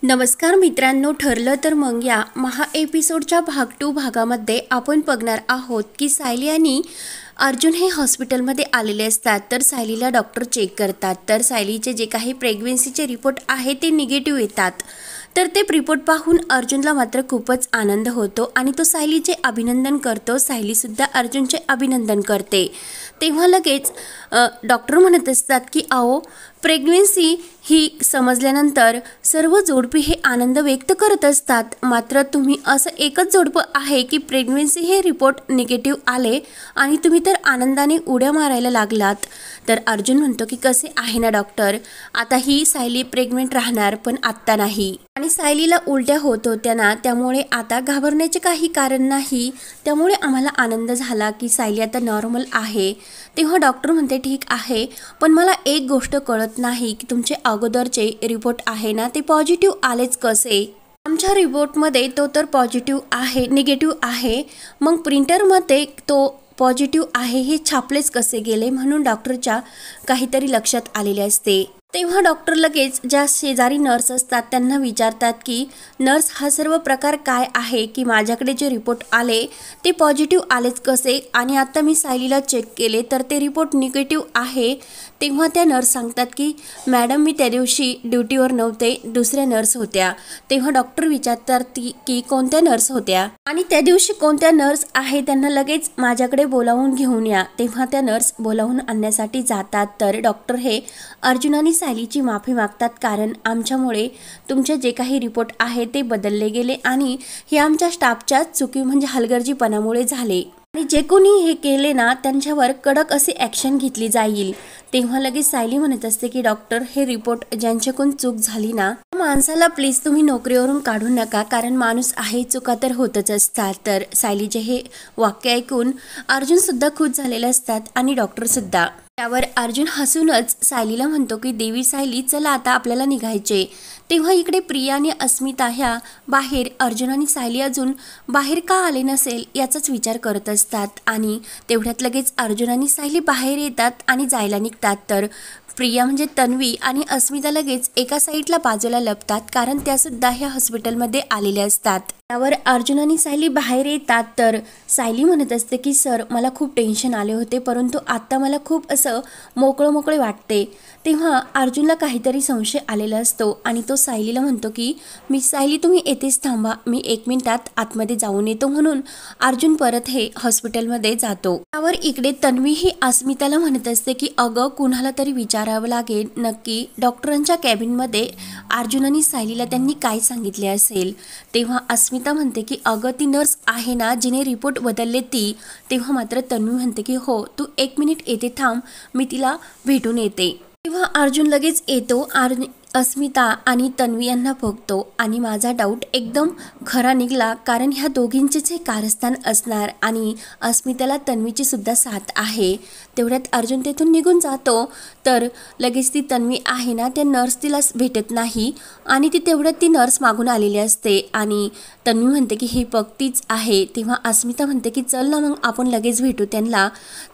नमस्कार मित्रांनो, ठरलं तर मग या महा एपिसोडच्या भाग 2 भागामध्ये आपण बघणार आहोत की सायली आणि अर्जुन हे हॉस्पिटलमध्ये आलेले असतात। तर सायलीला डॉक्टर चेक करतात। तर सायलीचे जे काही प्रेग्नन्सीचे रिपोर्ट आहे ते निगेटिव्ह येतात। तर ते रिपोर्ट पाहून अर्जुनला मात्र खूपच आनंद होतो आणि तो सायलीचे अभिनंदन करतो। सायली सुद्धा अर्जुनचे अभिनंदन करते। तेव्हा लगेच डॉक्टर म्हणत असतात की आओ, प्रेग्नन्सी ही समजल्यानंतर सर्व जोडपी हे आनंद व्यक्त करत असतात, मात्र तुम्ही असं एकच जोडपं आहे की प्रेग्नन्सी हे रिपोर्ट निगेटिव्ह आले आणि तुम्ही तर आनंदाने उड्या मारायला लागलात। तर अर्जुन म्हणतो की कसे आहे ना डॉक्टर, आता ही सायली प्रेग्नेंट राहणार, पण आत्ता नाही। आणि सायलीला उलट्या होत होत्या ना, त्यामुळे आता घाबरण्याचे काही कारण नाही। त्यामुळे आम्हाला आनंद झाला की सायली आता नॉर्मल आहे। तेव्हा डॉक्टर म्हणते ठीक आहे, पण मला एक गोष्ट कळत नाही की तुमचे अगोदरचे रिपोर्ट आहे ना ते पॉझिटिव्ह आलेच कसे। आमच्या रिपोर्टमध्ये तो तर पॉझिटिव्ह आहे, निगेटिव्ह आहे, मग प्रिंटरमध्ये तो पॉझिटिव्ह आहे हे छापलेच कसे गेले, म्हणून डॉक्टरच्या काहीतरी लक्षात आलेले असते। तेव्हा डॉक्टर लगेच ज्या शेजारी नर्स असतात त्यांना विचारतात की नर्स, हा सर्व प्रकार काय आहे की माझ्याकडे जे रिपोर्ट आले ते पॉझिटिव्ह आलेच कसे आणि आता मी सायलीला चेक केले तर ते रिपोर्ट निगेटिव्ह आहे। तेव्हा त्या नर्स सांगतात की मॅडम, मी त्या दिवशी ड्युटीवर नव्हते, दुसऱ्या नर्स होत्या। तेव्हा डॉक्टर विचारतात की कोणत्या नर्स होत्या आणि त्या दिवशी कोणत्या नर्स आहे त्यांना लगेच माझ्याकडे बोलावून घेऊन या। तेव्हा त्या नर्स बोलावून आणण्यासाठी जातात। तर डॉक्टर हे अर्जुन आणि सायलीची माफी मागतात, कारण आमच्यामुळे तुमचे जे काही रिपोर्ट आहे ते बदलले गेले आणि हे आमच्या स्टाफच्या चुकी म्हणजे हलगर्जीपणामुळे झाले आणि जे कोणी हे केले ना त्यांच्यावर कडक असे ॲक्शन घेतली जाईल। तेव्हा लगेच सायली म्हणत असते की डॉक्टर, हे रिपोर्ट ज्यांच्याकडून चूक झाली ना, माणसाला प्लीज तुम्ही नोकरीवरून काढू नका, कारण माणूस आहे, चुका तर होतच असतात। तर सायलीचे हे वाक्य ऐकून अर्जुन सुद्धा खुश झालेले असतात आणि डॉक्टर सुद्धा। त्यावर अर्जुन हसूनच सायलीला म्हणतो की देवी सायली, चला आता आपल्याला निघायचे। तेव्हा इकडे प्रिया आणि अस्मिता ह्या बाहेर अर्जुन आणि सायली अजून बाहेर का आले नसेल याचाच विचार करत असतात आणि तेवढ्यात लगेच अर्जुन आणि सायली बाहेर येतात आणि जायला निघतात। तर प्रिया म्हणजे तन्वी आणि अस्मिता लगेच एका साईडला बाजूला लपतात, कारण त्या सुद्धा ह्या हॉस्पिटलमध्ये आलेल्या असतात। त्यावर अर्जुन आणि सायली बाहेर येतात। तर सायली म्हणत असते की सर, मला खूप टेन्शन आले होते, परंतु आता मला खूप असं मोकळे वाटते। तेव्हा अर्जुनला काहीतरी संशय आलेला असतो आणि तो सायलीला म्हणतो की मी सायली, तुम्ही येथेच थांबा, मी 1 मिनिटात आतमध्ये जाऊन येतो। म्हणून अर्जुन परत हे हॉस्पिटलमध्ये जातो। त्यावर इकडे तन्वी ही अस्मिताला म्हणत असते की अगं, कुणाला तरी विचारावं लागेल नक्की डॉक्टरांच्या कॅबिनमध्ये अर्जुन आणि सायलीला त्यांनी काय सांगितले असेल। तेव्हा अस्मिता म्हणते की अगं, ती नर्स आहे ना जिने रिपोर्ट बदलले ती। तेव्हा मात्र तन्वी म्हणते की हो, तू 1 मिनिट येथे थांब, मी तिला भेटून येते। तेव्हा अर्जुन लगेच येतो, अस्मिता आणि तन्वी यांना बघतो आणि माझा डाऊट एकदम खरा निघाला, कारण ह्या दोघींचेच हे कारस्थान असणार आणि अस्मिताला तन्वीची सुद्धा साथ आहे। तेवढ्यात अर्जुन तेथून निघून जातो। तर लगेच ती तन्वी आहे ना, त्या नर्स तिला भेटत नाही आणि तेवढ्यात ती नर्स मागून आलेली असते आणि तन्वी म्हणते की ही बघ तीच आहे। तेव्हा अस्मिता म्हणते की चल ना, मग आपण लगेच भेटू त्यांना।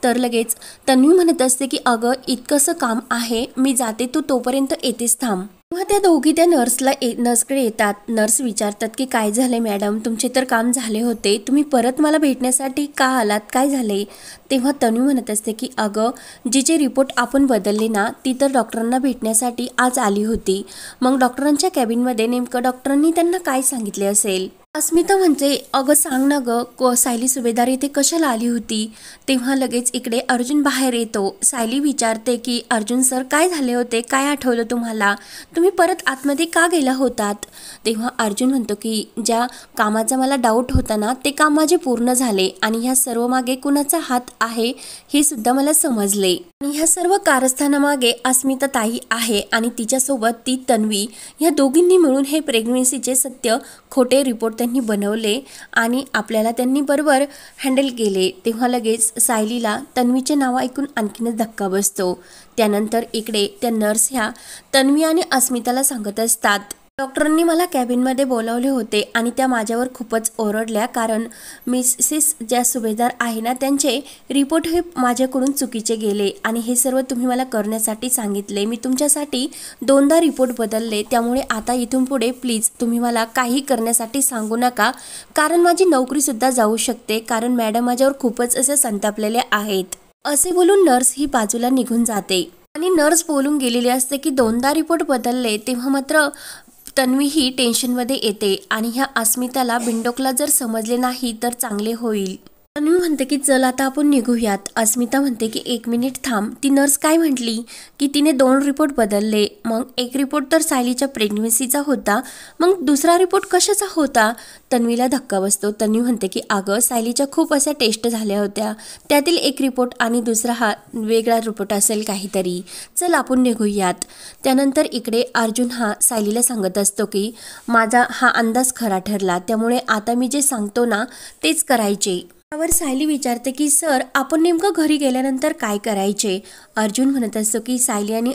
तर लगेच तन्वी म्हणत असते की अगं, इतकंसं काम आहे, मी जाते, तू तोपर्यंत येतेच थांब। तेव्हा त्या दोघी त्या नर्सकडे येतात। नर्स विचारतात की काय झाले मॅडम, तुमचे तर काम झाले होते, तुम्ही परत मला भेटण्यासाठी का आलात, काय झाले। तेव्हा तन्वी म्हणत असते की अगं, जिचे रिपोर्ट आपण बदलले ना ती तर डॉक्टरांना भेटण्यासाठी आज आली होती, मग डॉक्टरांच्या कॅबिनमध्ये नेमकं डॉक्टरांनी त्यांना काय सांगितले असेल। अस्मिता म्हणते अगं सांग ना गं, सायली सुभेदार इथे कशाला आली होती। तेव्हा लगेच इकडे अर्जुन बाहेर येतो। सायली विचारते की अर्जुन सर, काय झाले होते, काय आठवलं तुम्हाला, तुम्ही परत आतमध्ये का गेला होतात। तेव्हा अर्जुन म्हणतो की ज्या कामाचा मला डाऊट होता ना ते काम माझे पूर्ण झाले आणि ह्या सर्व मागे कुणाचा हात आहे हे सुद्धा मला समजले आणि ह्या सर्व कारस्थानामागे अस्मिता ताई आहे आणि तिच्यासोबत ती तन्वी, ह्या दोघींनी मिळून हे प्रेग्नन्सीचे सत्य खोटे रिपोर्ट त्यांनी बनवले आणि आपल्याला त्यांनी बरोबर हँडल केले। तेव्हा लगेच सायलीला तन्वीचे नाव ऐकून आणखीनच धक्का बसतो। त्यानंतर इकडे त्या नर्स ह्या तन्वी आणि अस्मिताला सांगत असतात डॉक्टरांनी मला कॅबिनमध्ये बोलावले होते आणि त्या माझ्यावर खूपच ओरडल्या, कारण मिसेस ज्या सुभेदार आहे ना त्यांचे रिपोर्ट हे माझ्याकडून चुकीचे गेले आणि हे सर्व तुम्ही मला करण्यासाठी सांगितले. मी तुमच्यासाठी 2दा रिपोर्ट बदलले, त्यामुळे आता इथून पुढे प्लीज तुम्ही मला काही करण्यासाठी सांगू नका, कारण माझी नोकरीसुद्धा जाऊ शकते, कारण मॅडम माझ्यावर खूपच असे संतापलेले आहेत. असे बोलून नर्स ही बाजूला निघून जाते आणि नर्स बोलून गेलेली असते की 2दा रिपोर्ट बदलले. तेव्हा मात्र तन्वी ही टेन्शनमध्ये येते आणि ह्या अस्मिताला बिंडोकला जर समजले नाही तर चांगले होईल. तन्वी म्हणते की चल आता आपण निघूयात. अस्मिता म्हणते की 1 मिनिट थांब. ती नर्स काय म्हटली की तिने 2 रिपोर्ट बदलले, मग एक रिपोर्ट तर सायलीच्या प्रेग्नन्सीचा होता, मग दुसरा रिपोर्ट कशाचा होता? तन्वीला धक्का बसतो. तन्वी म्हणते की अगं सायलीच्या खूप अशा टेस्ट झाल्या होत्या, त्यातील एक रिपोर्ट आणि दुसरा हा वेगळा रिपोर्ट असेल काहीतरी, चल आपण निघूयात. त्यानंतर इकडे अर्जुन हा सायलीला सांगत असतो की माझा हा अंदाज खरा ठरला, त्यामुळे आता मी जे सांगतो ना तेच करायचे. त्यावर सायली विचारते की सर आपण नेमकं घरी गेल्यानंतर काय करायचे? अर्जुन म्हणत असतो की सायली आणि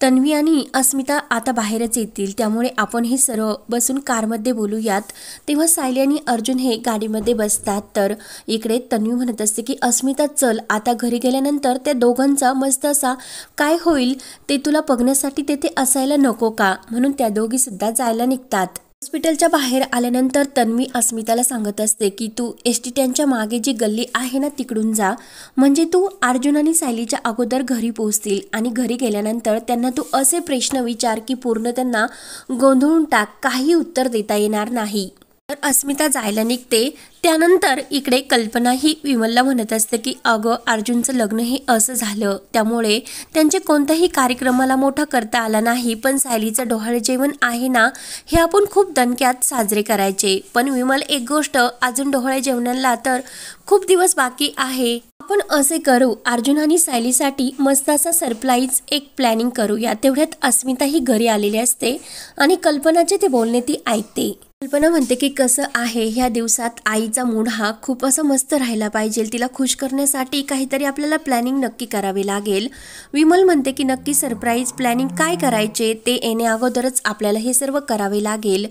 तन्वी आणि अस्मिता आता बाहेरच येतील, त्यामुळे आपण हे सर्व बसून कारमध्ये बोलूयात. तेव्हा सायली आणि अर्जुन हे गाडीमध्ये बसतात. तर इकडे तन्वी म्हणत असते की अस्मिता चल आता घरी गेल्यानंतर त्या दोघांचा मस्त असा काय होईल ते तुला बघण्यासाठी तेथे असायला नको का, म्हणून त्या दोघी सुद्धा जायला निघतात. हॉस्पिटलच्या बाहेर आल्यानंतर तन्वी अस्मिताला सांगत असते की तू एसटी स्टँडच्या मागे जी गल्ली आहे ना तिकडून जा, म्हणजे तू अर्जुन आणि सायलीच्या अगोदर घरी पोहोचतील आणि घरी गेल्यानंतर त्यांना तू असे प्रश्न विचार की पूर्ण त्यांना गोंधळून टाक, काही उत्तर देता येणार नाही. तर अस्मिता जायला निघते. त्यानंतर इकडे कल्पना ही विमलला म्हणत असते की अगं अर्जुनचं लग्न हे असं झालं, त्यामुळे त्यांचे कोणत्याही कार्यक्रमाला मोठा करता आला नाही, पण सायलीचं डोहाळे जेवण आहे ना हे आपण खूप दणक्यात साजरे करायचे. पण विमल एक गोष्ट, अजून डोहाळे जेवणाला तर खूप दिवस बाकी आहे. आपण असे करू, अर्जुन आणि सायलीसाठी मस्त असा सरप्राईज एक प्लॅनिंग करूया. तेवढ्यात अस्मिता ही घरी आलेली असते आणि कल्पनाचे ते बोलणे ती ऐकते. कल्पना म्हणते की कसं आहे, ह्या दिवसात आईचा मूड हा खूप असा मस्त राहिला पाहिजे, तिला खुश करण्यासाठी काहीतरी आपल्याला प्लॅनिंग नक्की करावे लागेल. विमल म्हणते की नक्की सरप्राईज प्लॅनिंग काय करायचे ते येण्या अगोदरच आपल्याला हे सर्व करावे लागेल.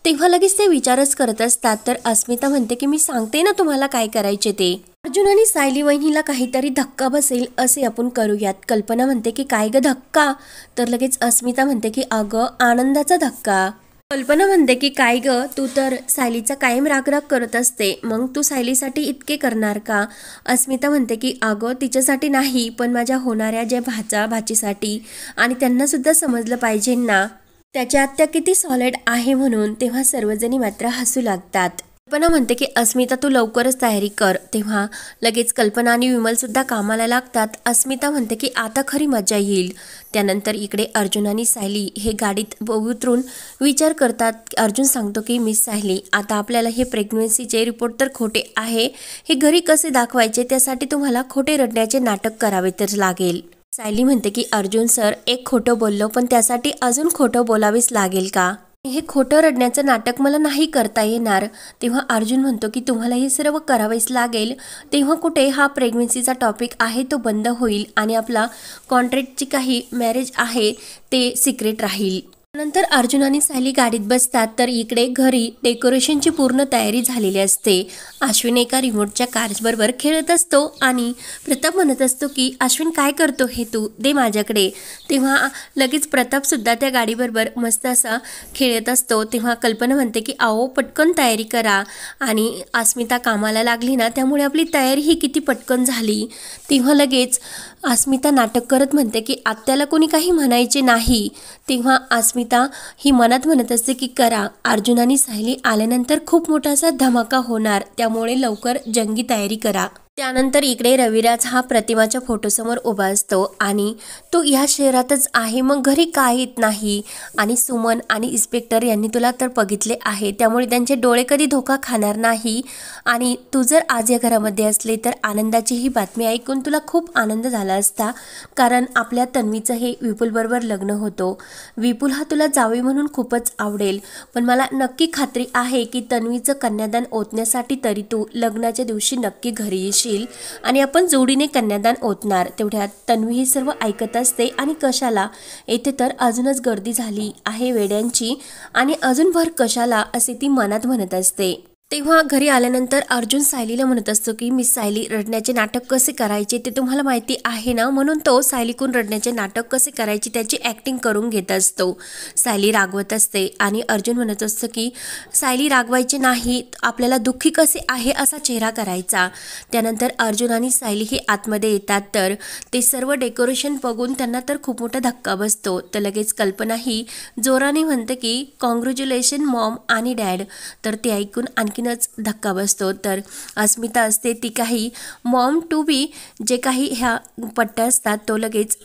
तेव्हा लगेच ते विचारच करत असतात. तर अस्मिता म्हणते की मी सांगते ना तुम्हाला काय करायचे ते. अर्जुन आणि सायली वहिनीला काहीतरी धक्का बसेल असे आपण करूयात. कल्पना म्हणते की काय ग धक्का? तर लगेच अस्मिता म्हणते की अगं आनंदाचा धक्का. कल्पना म्हणते की काय ग, तू तर सायलीचा कायम रागराग करत असते, मग तू सायलीसाठी इतके करणार का? अस्मिता म्हणते की अगं तिच्यासाठी नाही, पण माझ्या होणाऱ्या ज्या भाचीसाठी, आणि त्यांना सुद्धा समजलं पाहिजे ना त्याच्या आत्या किती सॉलिड आहे म्हणून. तेव्हा सर्वजणी मात्र हसू लागतात. कल्पना म्हणते की अस्मिता तू लवकरच तयारी कर. तेव्हा लगेच कल्पना आणि विमल सुद्धा कामाला लागतात. अस्मिता म्हणते की आता खरी मजा येईल. त्यानंतर इकडे अर्जुन आणि सायली हे गाडीत उतरून विचार करतात. अर्जुन सांगतो की मिस सायली, आता आपल्याला हे प्रेग्नन्सीचे रिपोर्ट तर खोटे आहे, हे घरी कसे दाखवायचे, त्यासाठी तुम्हाला खोटे रडण्याचे नाटक करावे तर लागेल. सायली म्हणते की अर्जुन सर एक खोटं बोललो, पण त्यासाठी अजून खोटं बोलावेच लागेल का? हे खोटं रडण्याचं नाटक मला नाही करता येणार. तेव्हा अर्जुन म्हणतो की तुम्हाला हे सर्व करावेच लागेल. तेव्हा कुठे हा प्रेग्नन्सीचा टॉपिक आहे तो बंद होईल आणि आपला कॉन्ट्रॅक्टची काही मॅरेज आहे ते सिक्रेट राहील. नंतर अर्जुन आणि सायली गाडीत बसतात. तर इकडे घरी डेकोरेशनची पूर्ण तयारी झालेली असते. अश्विन एका रिमोटच्या कार्सबरोबर खेळत असतो आणि प्रताप म्हणत असतो की अश्विन काय करतो हे तू, दे माझ्याकडे. तेव्हा लगेच प्रताप सुद्धा त्या गाडीबरोबर मस्त असा खेळत असतो. तेव्हा कल्पना म्हणते की आओ पटकन तयारी करा, आणि अस्मिता कामाला लागली ना त्यामुळे आपली तयारी ही किती पटकन झाली. तेव्हा लगेच अस्मिता नाटक करत म्हणते की आत्याला कोणी काही म्हणायचे नाही. तेव्हा अस्मिता ही मनात म्हणत असते की करा, अर्जुन आणि सायली आल्यानंतर खूप मोठा असा धमाका होणार, त्यामुळे लवकर जंगी तयारी करा. त्यानंतर इकडे रविराज हा प्रतिमाच्या फोटोसमोर उभा असतो आणि तो ह्या शहरातच आहे, मग घरी का येत नाही? आणि सुमन आणि इन्स्पेक्टर यांनी तुला तर बघितले आहे, त्यामुळे त्यांचे डोळे कधी धोका खाणार नाही. आणि तू जर आज या घरामध्ये असले तर आनंदाची ही बातमी ऐकून तुला खूप आनंद झाला असता, कारण आपल्या तन्वीचं हे विपुलबरोबर लग्न होतं. विपुल हा तुला जावई म्हणून खूपच आवडेल, पण मला नक्की खात्री आहे की तन्वीचं कन्यादान ओतण्यासाठी तरी तू लग्नाच्या दिवशी नक्की घरी येशील. येशील आणि आपण जोडीने कन्यादान ओतणार। तेवढ्यात तन्वी हे सर्व ऐकत असते आणि कशाला येथे तर अजूनच गर्दी झाली आहे वेड्यांची आणि अजून भर कशाला असे ती मनात म्हणत असते। तेव्हा घरी आल्यानंतर अर्जुन सायलीला म्हणत असतो की मिस सायली, रडण्याचे नाटक कसे करायचे ते तुम्हाला माहिती आहे ना, म्हणून तो सायलीकून रडण्याचे नाटक कसे करायचे त्याची ॲक्टिंग करून घेत असतो। सायली रागवत असते आणि अर्जुन म्हणत असतो की सायली रागवायचे नाही, आपल्याला दुःखी कसे आहे असा चेहरा करायचा। त्यानंतर अर्जुन आणि सायली हे आतमध्ये येतात तर ते सर्व डेकोरेशन बघून त्यांना तर खूप मोठा धक्का बसतो। तर लगेच कल्पना ही जोराने म्हणते की कॉंग्रॅच्युलेशन मॉम आणि डॅड। तर ते ऐकून आणखीनच धक्का बसतो। तर अस्मिता असते ती काही मॉम टू बी जे काही ह्या पट्ट्या असतात तो लगेच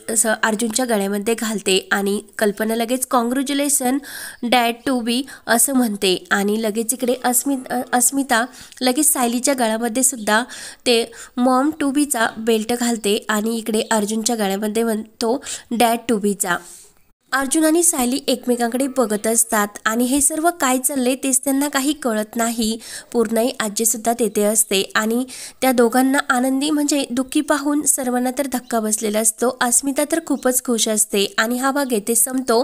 अर्जुनच्या गळ्यामध्ये घालते आणि कल्पना लगेच कॉंग्रॅच्युलेशन डॅड टू बी असं म्हणते आणि लगेच इकडे अस्मिता लगेच सायलीच्या गळ्यामध्ये सुद्धा ते मॉम टू बीचा बेल्ट घालते आणि इकडे अर्जुनच्या गळ्यामध्ये म्हणतो डॅड टू बीचा। अर्जुन आणि सायली एकमेकांकडे बघत असतात आणि हे सर्व काय चालले तेच त्यांना काही कळत नाही। पूर्णाई आजीसुद्धा तेथे असते आणि त्या दोघांना आनंदी म्हणजे दुःखी पाहून सर्वांना तर धक्का बसलेला असतो। अस्मिता तर खूपच खुश असते आणि हा भाग येथे संपतो।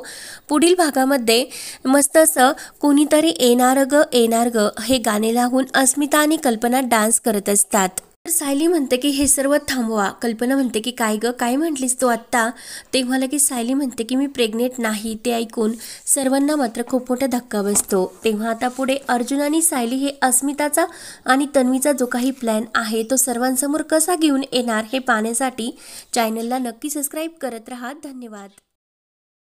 पुढील भागामध्ये मस्त असं कोणीतरी येणार ग हे गाणे लावून अस्मिता आणि कल्पना डान्स करत असतात। सायली म्हणते की हे सर्व थांबवा। कल्पना म्हणते की काय ग, काय म्हटलीस तू आत्ता? तेव्हा लगेच सायली म्हणते की मी प्रेग्नेंट नाही। ते ऐकून सर्वांना मात्र खूप मोठा धक्का बसतो। तेव्हा आता पुढे अर्जुन आणि सायली हे अस्मिताचा आणि तन्वीचा जो काही प्लॅन आहे तो सर्वांसमोर कसा घेऊन येणार हे पाहण्यासाठी चॅनलला नक्की सबस्क्राईब करत राहा। धन्यवाद।